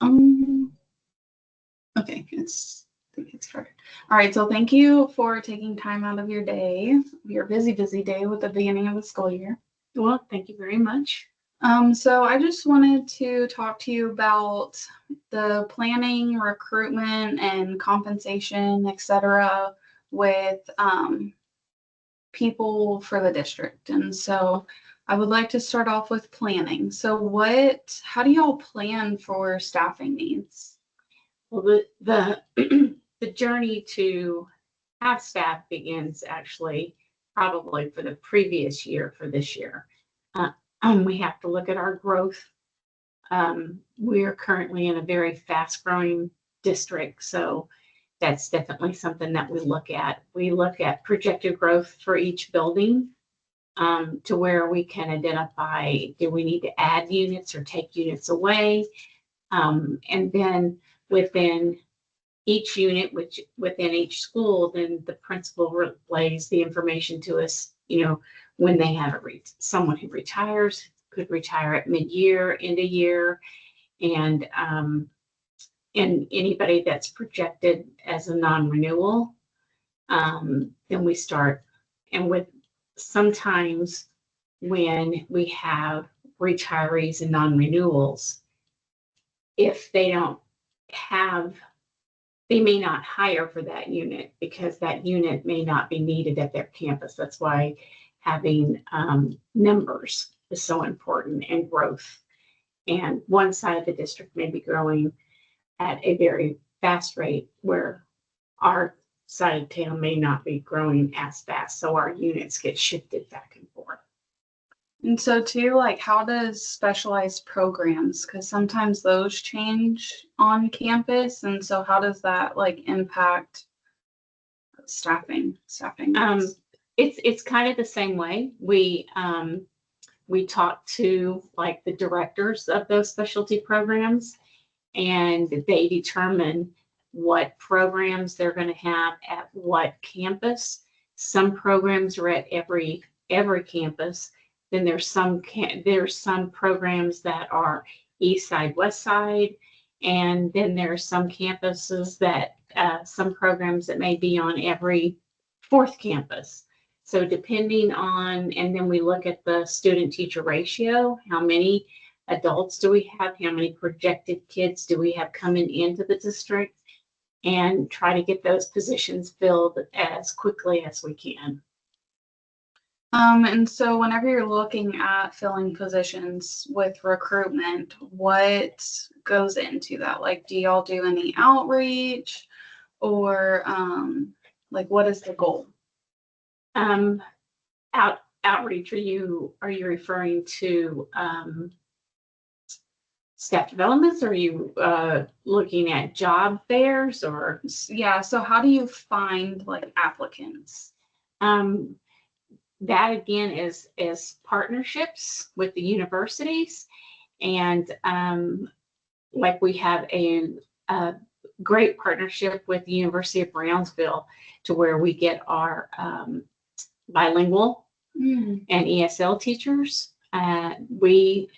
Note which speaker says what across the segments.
Speaker 1: Um, okay, I think it's started. All right, so thank you for taking time out of your day, your busy day with the beginning of the school year.
Speaker 2: Well, thank you very much.
Speaker 1: So I just wanted to talk to you about the planning, recruitment, and compensation, etc., with people for the district. And so I would like to start off with planning. So how do y'all plan for staffing needs?
Speaker 2: Well, the the journey to have staff begins actually probably for the previous year for this year. Uh, we have to look at our growth. We are currently in a very fast growing district, so that's definitely something that we look at. We look at projected growth for each building, to where we can identify, do we need to add units or take units away? And then within each unit, which within each school, then the principal relays the information to us, when they have someone who retires, could retire at mid-year, end of year, and anybody that's projected as a non-renewal, then we start. And with sometimes when we have retirees and non-renewals, if they don't have, they may not hire for that unit because that unit may not be needed at their campus. That's why having numbers is so important, and growth. And one side of the district may be growing at a very fast rate where our side of town may not be growing as fast. So our units get shifted back and forth.
Speaker 1: And so too, like how does specialized programs, because sometimes those change on campus, and so how does that like impact staffing?
Speaker 2: It's kind of the same way. We talk to like the directors of those specialty programs, and they determine what programs they're going to have at what campus. Some programs are at every campus. Then there's some programs that are east side, west side, and then there's some campuses that some programs that may be on every fourth campus. So depending on, and then we look at the student teacher ratio, how many adults do we have, how many projected kids do we have coming into the district, and try to get those positions filled as quickly as we can.
Speaker 1: And so whenever you're looking at filling positions with recruitment, what goes into that? Like, do y'all do any outreach, or like what is the goal?
Speaker 2: Outreach, are you referring to staff developments? Or are you looking at job fairs? Or
Speaker 1: yeah, so how do you find like applicants?
Speaker 2: That again is partnerships with the universities, and like we have a great partnership with the University of Brownsville, to where we get our bilingual and ESL teachers. We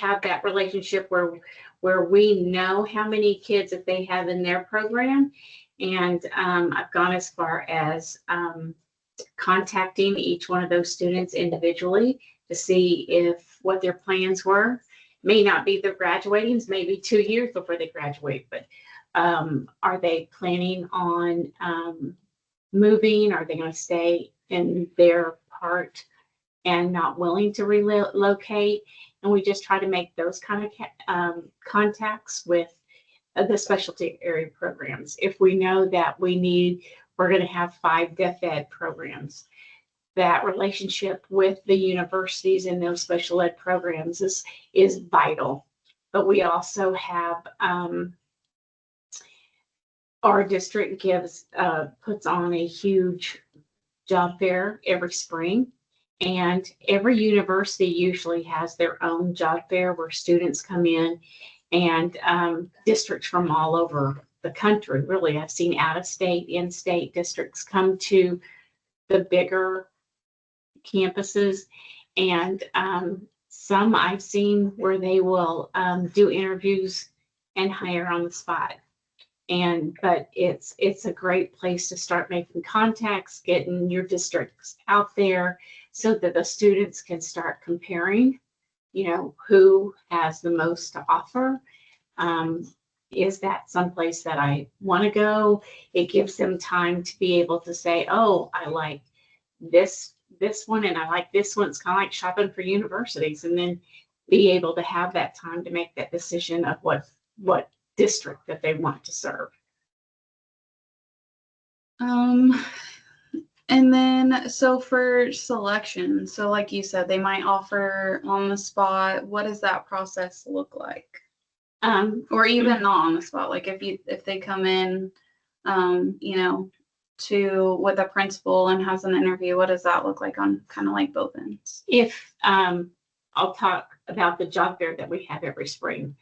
Speaker 2: have that relationship where we know how many kids that they have in their program, and I've gone as far as contacting each one of those students individually to see if what their plans were. May not be their graduating, maybe 2 years before they graduate, but are they planning on moving? Are they going to stay in their part and not willing to relocate? And we just try to make those kind of contacts with the specialty area programs. If we know that we're going to have 5 deaf ed programs, that relationship with the universities and those special ed programs is vital. But we also have our district puts on a huge job fair every spring, and every university usually has their own job fair where students come in, and districts from all over the country. Really, I've seen out of state, in-state districts come to the bigger campuses, and some I've seen where they will do interviews and hire on the spot. But it's a great place to start making contacts, getting your districts out there so that the students can start comparing, who has the most to offer. Is that someplace that I want to go? It gives them time to be able to say, oh, I like this one and I like this one. It's kind of like shopping for universities, and then be able to have that time to make that decision of what district that they want to serve.
Speaker 1: And then, so for selection, so like you said, they might offer on the spot. What does that process look like? Or even not on the spot, like if they come in, with a principal and has an interview, what does that look like on kind of like both ends?
Speaker 2: If I'll talk about the job fair that we have every spring.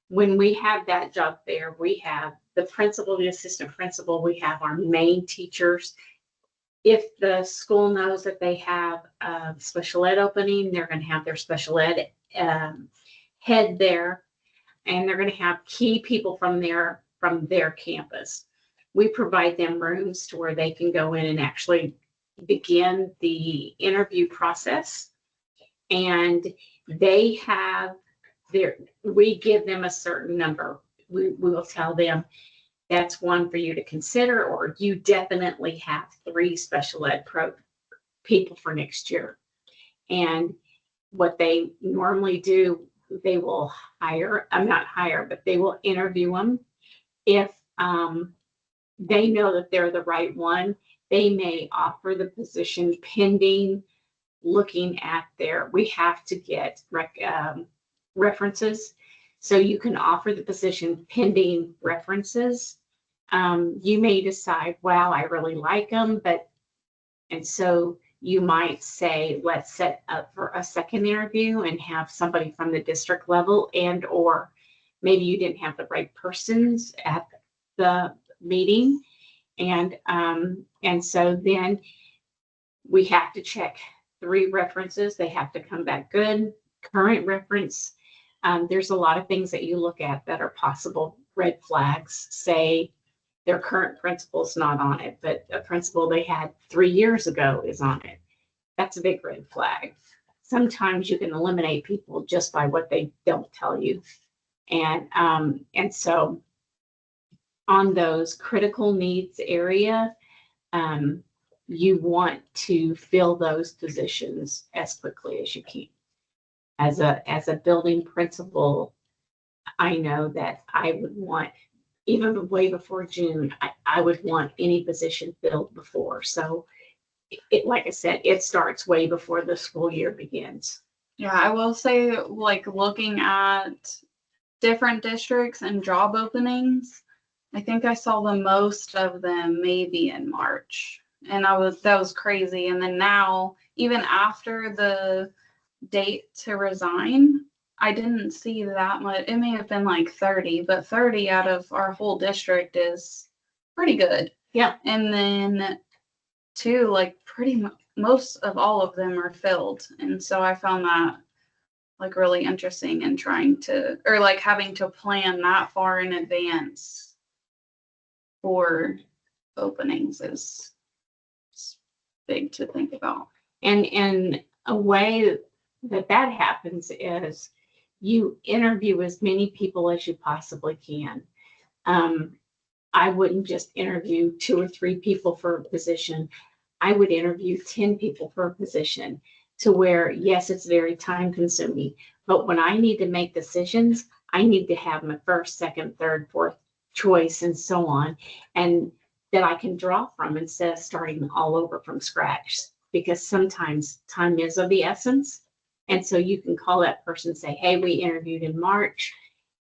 Speaker 2: When we have that job fair, we have the principal, the assistant principal, we have our main teachers. If the school knows that they have a special ed opening, they're going to have their special ed head there, and they're going to have key people from their campus. We provide them rooms to where they can go in and actually begin the interview process. And they have we give them a certain number. We will tell them that's one for you to consider, or you definitely have 3 special ed people for next year. And what they normally do, they will they will interview them. If they know that they're the right one, they may offer the position pending looking at we have to get references. So you can offer the position pending references. You may decide, wow, I really like them, and so you might say, let's set up for a second interview and have somebody from the district level, or maybe you didn't have the right persons at the meeting. And so then we have to check 3 references. They have to come back good, current reference. There's a lot of things that you look at that are possible red flags. Say their current principal's not on it, but a principal they had 3 years ago is on it. That's a big red flag. Sometimes you can eliminate people just by what they don't tell you. And so on those critical needs area, you want to fill those positions as quickly as you can. As a building principal, I know that I would want, even way before June, I would want any position filled before. So like I said, it starts way before the school year begins.
Speaker 1: Yeah, I will say, like, looking at different districts and job openings, I think I saw the most of them maybe in March. And that was crazy. And then now, even after the date to resign, I didn't see that much. It may have been like 30, but 30 out of our whole district is pretty good.
Speaker 2: Yeah.
Speaker 1: And then too, like pretty much most of all of them are filled. And so I found that like really interesting, and trying to, or like having to plan that far in advance for openings is big to think about.
Speaker 2: And in a way that happens is you interview as many people as you possibly can. I wouldn't just interview 2 or 3 people for a position. I would interview 10 people for a position, to where, yes, it's very time consuming, but when I need to make decisions, I need to have my first, second, third, fourth choice and so on, and that I can draw from instead of starting all over from scratch, because sometimes time is of the essence. And so you can call that person and say, hey, we interviewed in March.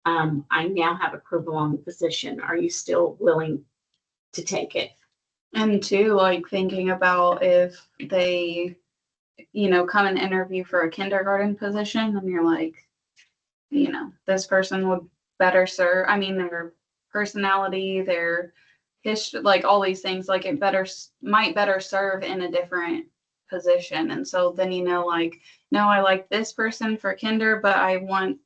Speaker 2: I now have approval on the position. Are you still willing to take it?
Speaker 1: And too, like thinking about if they, come and interview for a kindergarten position, and you're like, this person would better serve. I mean, their personality, their history, like all these things, like it might better serve in a different position. And so then, like, no, I like this person for kinder, but I want,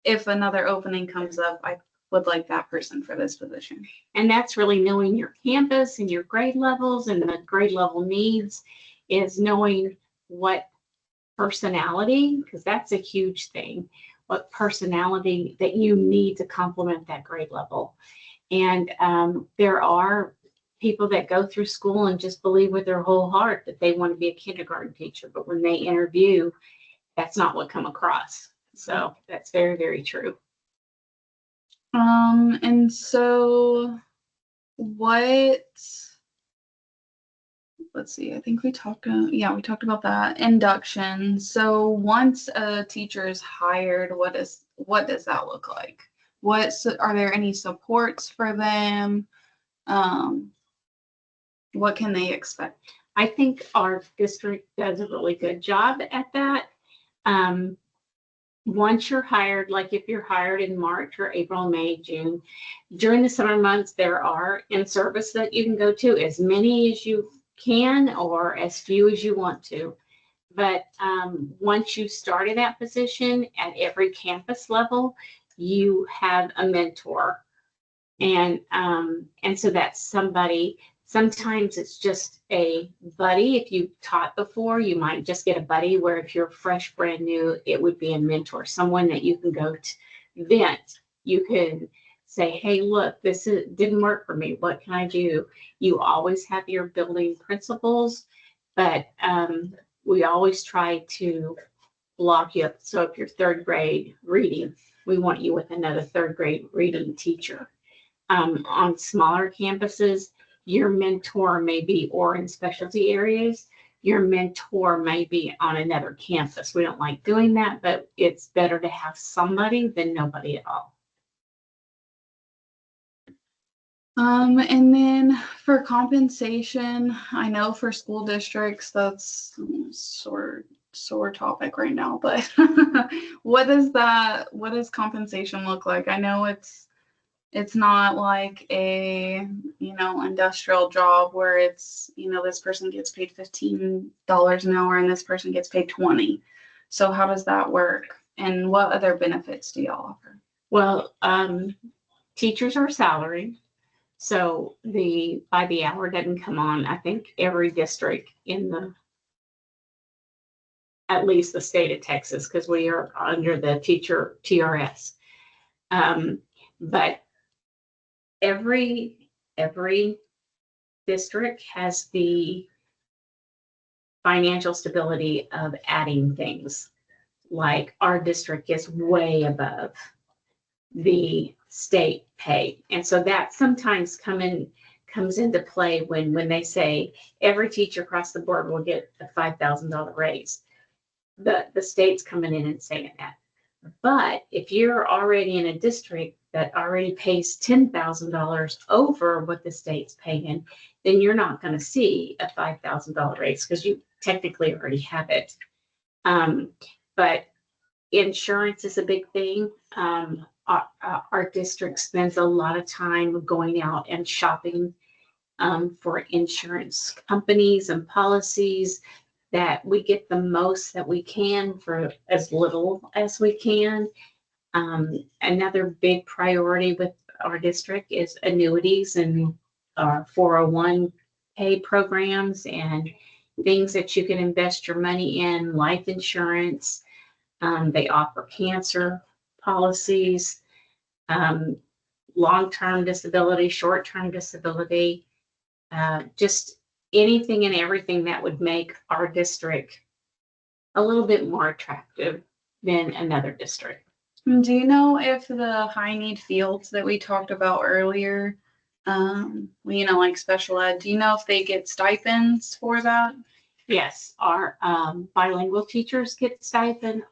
Speaker 1: if another opening comes up, I would like that person for this position.
Speaker 2: And that's really knowing your campus and your grade levels and the grade level needs, is knowing what personality, because that's a huge thing, what personality that you need to complement that grade level. And there are people that go through school and just believe with their whole heart that they want to be a kindergarten teacher, but when they interview, that's not what come across. So that's very, very true.
Speaker 1: And so let's see, I think we talked about that induction. So once a teacher is hired, what does that look like? Are there any supports for them? What can they expect?
Speaker 2: I think our district does a really good job at that. Once you're hired, like if you're hired in March or April, May, June, during the summer months, there are in-service that you can go to, as many as you can or as few as you want to. But once you start in that position at every campus level, you have a mentor. And so that's somebody. Sometimes it's just a buddy. If you've taught before, you might just get a buddy, where if you're fresh, brand new, it would be a mentor, someone that you can go to vent. You can say, hey, look, didn't work for me. What can I do? You always have your building principals, but we always try to block you up. So if you're third grade reading, we want you with another third grade reading teacher. On smaller campuses, your mentor may be, or in specialty areas, your mentor may be on another campus. We don't like doing that, but it's better to have somebody than nobody at all.
Speaker 1: And then for compensation, I know for school districts, that's sore topic right now, but what does compensation look like? I know it's not like a, industrial job where it's, this person gets paid $15 an hour and this person gets paid $20. So how does that work? And what other benefits do y'all offer?
Speaker 2: Well, teachers are salaried. So by the hour doesn't come on. I think every district at least the state of Texas, because we are under the teacher TRS. But every district has the financial stability of adding things. Like our district is way above the state pay. And so that sometimes comes into play when they say every teacher across the board will get a $5,000 raise. The state's coming in and saying that. But if you're already in a district that already pays $10,000 over what the state's paying, then you're not going to see a $5,000 raise because you technically already have it. But insurance is a big thing. Our district spends a lot of time going out and shopping for insurance companies and policies, that we get the most that we can for as little as we can. Another big priority with our district is annuities and our 401k programs and things that you can invest your money in, life insurance. They offer cancer policies, long-term disability, short-term disability, just anything and everything that would make our district a little bit more attractive than another district.
Speaker 1: Do you know if the high need fields that we talked about earlier, like special ed, do you know if they get stipends for that?
Speaker 2: Yes, our bilingual teachers get stipend.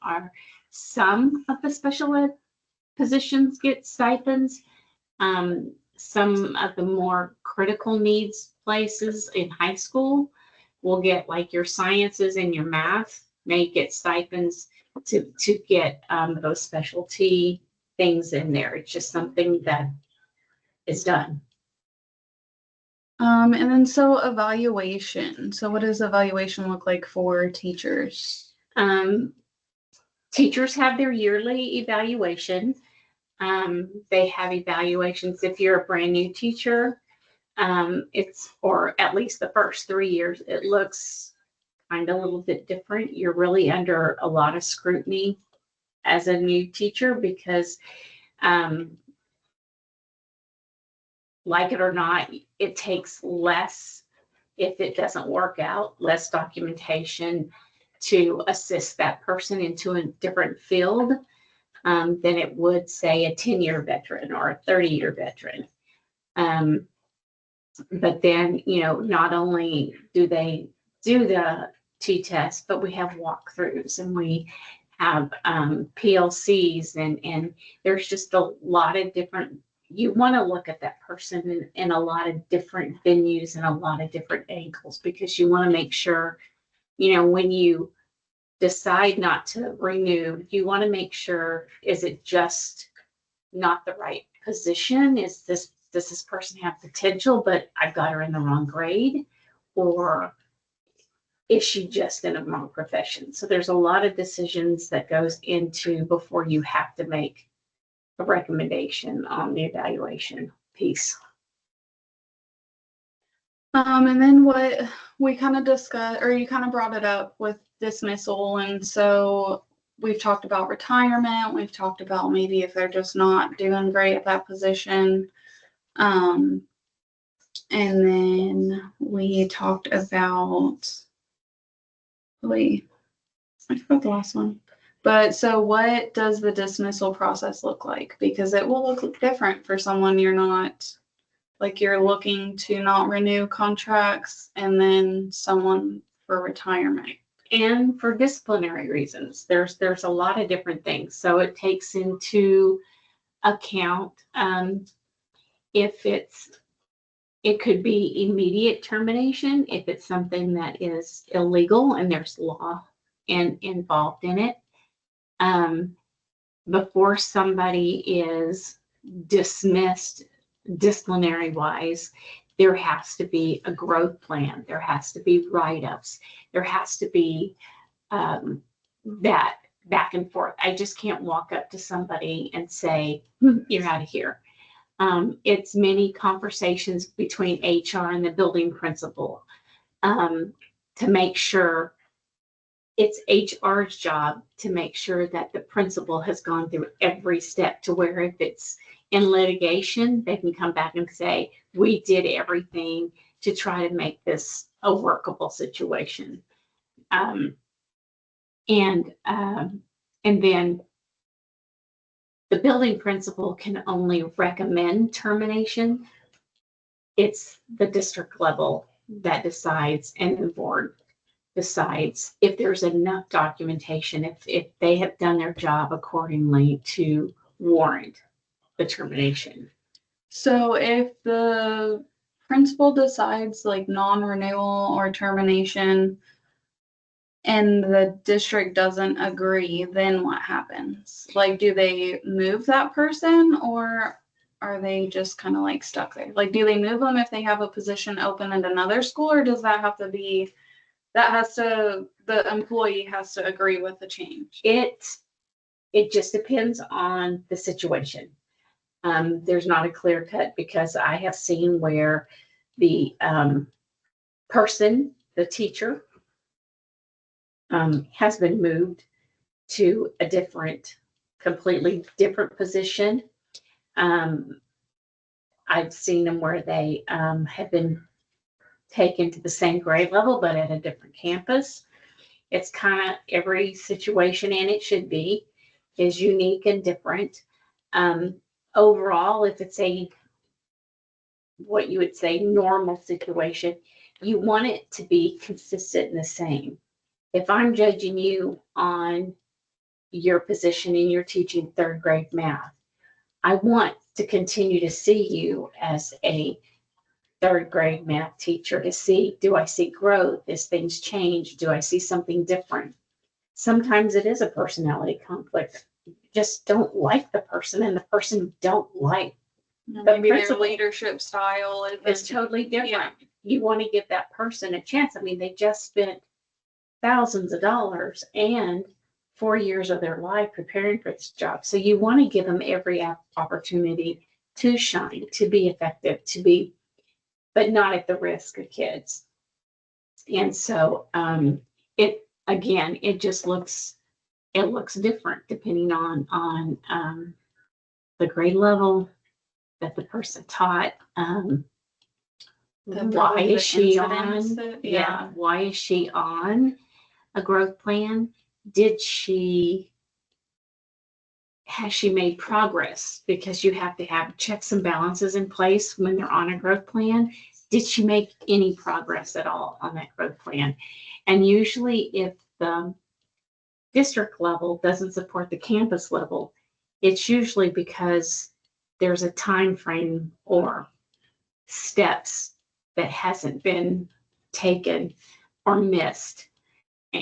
Speaker 2: Some of the special ed positions get stipends. Some of the more critical needs places in high school will get, like your sciences and your math may get stipends to get those specialty things in there. It's just something that is done.
Speaker 1: And then so evaluation. So what does evaluation look like for teachers?
Speaker 2: Teachers have their yearly evaluation. They have evaluations. If you're a brand new teacher, or at least the first 3 years, it looks kind of a little bit different. You're really under a lot of scrutiny as a new teacher because, like it or not, it takes less, if it doesn't work out, less documentation to assist that person into a different field than it would, say, a 10-year veteran or a 30-year veteran. But then, not only do they do the T-test, but we have walkthroughs and we have PLCs and there's just a lot of different, you want to look at that person in a lot of different venues and a lot of different angles because you want to make sure, when you decide not to renew, you want to make sure, is it just not the right position? Does this person have potential, but I've got her in the wrong grade? Or is she just in a wrong profession? So there's a lot of decisions that goes into before you have to make a recommendation on the evaluation piece.
Speaker 1: And then what we kind of discussed, or you kind of brought it up with dismissal. And so we've talked about retirement. We've talked about maybe if they're just not doing great at that position. And then we talked about, I forgot the last one. But so what does the dismissal process look like? Because it will look different for someone you're looking to not renew contracts, and then someone for retirement.
Speaker 2: And for disciplinary reasons, there's a lot of different things. So it takes into account if it could be immediate termination if it's something that is illegal and there's law involved in it. Before somebody is dismissed disciplinary wise, there has to be a growth plan. There has to be write-ups. There has to be that back and forth. I just can't walk up to somebody and say, you're out of here. It's many conversations between HR and the building principal to make sure. It's HR's job to make sure that the principal has gone through every step to where if it's in litigation, they can come back and say, we did everything to try to make this a workable situation. And then the building principal can only recommend termination. It's the district level that decides, and the board decides if there's enough documentation, if they have done their job accordingly to warrant the termination.
Speaker 1: So if the principal decides non-renewal or termination and the district doesn't agree, then what happens? Do they move that person, or are they just kind of stuck there? Do they move them if they have a position open at another school, or does that have to be, the employee has to agree with the change?
Speaker 2: It just depends on the situation. There's not a clear cut, because I have seen where the person, the teacher, has been moved to a completely different position. I've seen them where they have been taken to the same grade level, but at a different campus. It's kind of every situation, and it should be, is unique and different. Overall, if it's what you would say normal situation, you want it to be consistent and the same. If I'm judging you on your position and you're teaching third grade math, I want to continue to see you as a third grade math teacher to see, do I see growth? As things change, do I see something different? Sometimes it is a personality conflict. You just don't like the person, and the person don't like
Speaker 1: maybe their leadership style
Speaker 2: is totally different.
Speaker 1: Yeah.
Speaker 2: You want to give that person a chance. I mean, they just spent thousands of dollars and 4 years of their life preparing for this job. So you want to give them every opportunity to shine, to be effective, but not at the risk of kids. And so it just looks different depending on the grade level that the person taught. Why is she on?
Speaker 1: Yeah.
Speaker 2: Why is she on a growth plan? Has she made progress? Because you have to have checks and balances in place when they're on a growth plan. Did she make any progress at all on that growth plan? And usually if the district level doesn't support the campus level, it's usually because there's a time frame or steps that hasn't been taken or missed,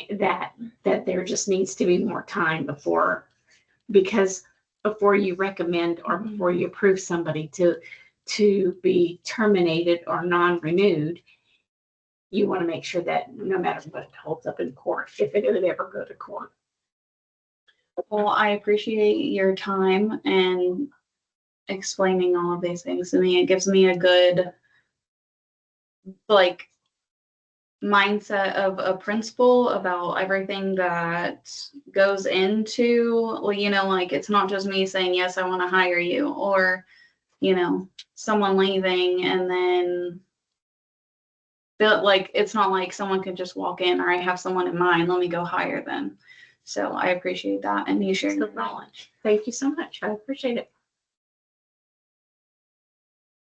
Speaker 2: that there just needs to be more time before you recommend or before you approve somebody to be terminated or non-renewed. You want to make sure that no matter what holds up in court, if it would ever go to court.
Speaker 1: Well, I appreciate your time and explaining all of these things to me. It gives me a good mindset of a principal about everything that goes into, it's not just me saying, yes, I want to hire you, or, someone leaving and then it's not like someone could just walk in, or I have someone in mind, let me go hire them. So I appreciate that. And you sharing the knowledge.
Speaker 2: Thank you so much. I appreciate it.